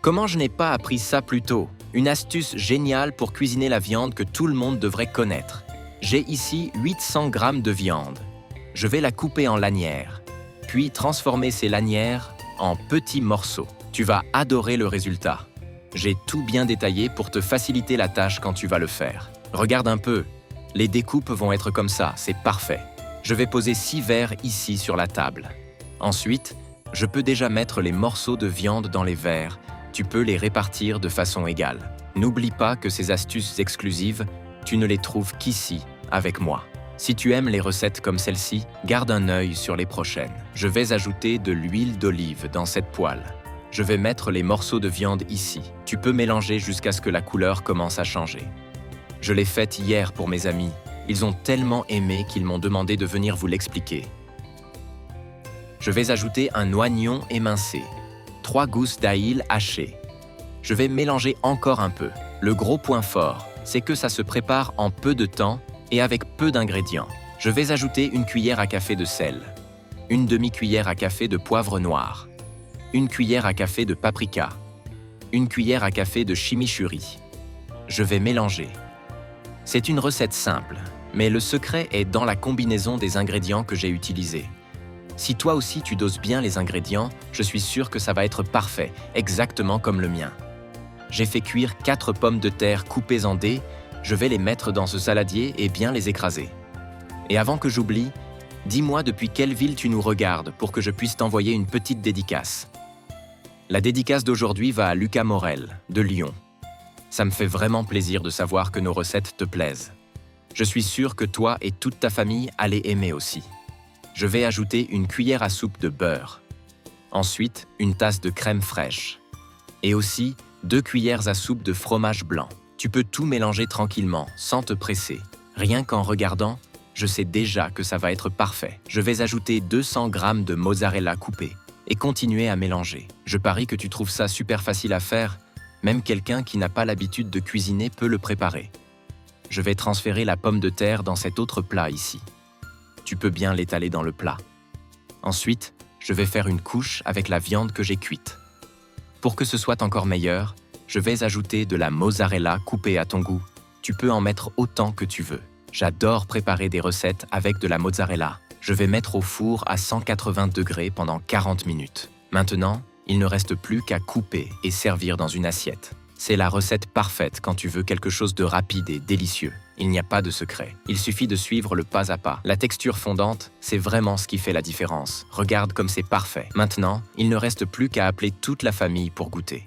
Comment je n'ai pas appris ça plus tôt? Une astuce géniale pour cuisiner la viande que tout le monde devrait connaître. J'ai ici 800 g de viande. Je vais la couper en lanières, puis transformer ces lanières en petits morceaux. Tu vas adorer le résultat. J'ai tout bien détaillé pour te faciliter la tâche quand tu vas le faire. Regarde un peu, les découpes vont être comme ça, c'est parfait. Je vais poser 6 verres ici sur la table. Ensuite, je peux déjà mettre les morceaux de viande dans les verres. Tu peux les répartir de façon égale. N'oublie pas que ces astuces exclusives, tu ne les trouves qu'ici, avec moi. Si tu aimes les recettes comme celle-ci, garde un œil sur les prochaines. Je vais ajouter de l'huile d'olive dans cette poêle. Je vais mettre les morceaux de viande ici. Tu peux mélanger jusqu'à ce que la couleur commence à changer. Je l'ai faite hier pour mes amis. Ils ont tellement aimé qu'ils m'ont demandé de venir vous l'expliquer. Je vais ajouter un oignon émincé, 3 gousses d'ail hachées. Je vais mélanger encore un peu. Le gros point fort, c'est que ça se prépare en peu de temps et avec peu d'ingrédients. Je vais ajouter une cuillère à café de sel, une demi-cuillère à café de poivre noir, une cuillère à café de paprika, une cuillère à café de chimichurri. Je vais mélanger. C'est une recette simple, mais le secret est dans la combinaison des ingrédients que j'ai utilisés. Si toi aussi tu doses bien les ingrédients, je suis sûr que ça va être parfait, exactement comme le mien. J'ai fait cuire 4 pommes de terre coupées en dés, je vais les mettre dans ce saladier et bien les écraser. Et avant que j'oublie, dis-moi depuis quelle ville tu nous regardes pour que je puisse t'envoyer une petite dédicace. La dédicace d'aujourd'hui va à Lucas Morel, de Lyon. Ça me fait vraiment plaisir de savoir que nos recettes te plaisent. Je suis sûr que toi et toute ta famille allez aimer aussi. Je vais ajouter une cuillère à soupe de beurre. Ensuite, une tasse de crème fraîche. Et aussi 2 cuillères à soupe de fromage blanc. Tu peux tout mélanger tranquillement, sans te presser. Rien qu'en regardant, je sais déjà que ça va être parfait. Je vais ajouter 200 g de mozzarella coupée et continuer à mélanger. Je parie que tu trouves ça super facile à faire. Même quelqu'un qui n'a pas l'habitude de cuisiner peut le préparer. Je vais transférer la pomme de terre dans cet autre plat ici. Tu peux bien l'étaler dans le plat. Ensuite, je vais faire une couche avec la viande que j'ai cuite. Pour que ce soit encore meilleur, je vais ajouter de la mozzarella coupée à ton goût. Tu peux en mettre autant que tu veux. J'adore préparer des recettes avec de la mozzarella. Je vais mettre au four à 180 degrés pendant 40 minutes. Maintenant, il ne reste plus qu'à couper et servir dans une assiette. C'est la recette parfaite quand tu veux quelque chose de rapide et délicieux. Il n'y a pas de secret. Il suffit de suivre le pas à pas. La texture fondante, c'est vraiment ce qui fait la différence. Regarde comme c'est parfait. Maintenant, il ne reste plus qu'à appeler toute la famille pour goûter.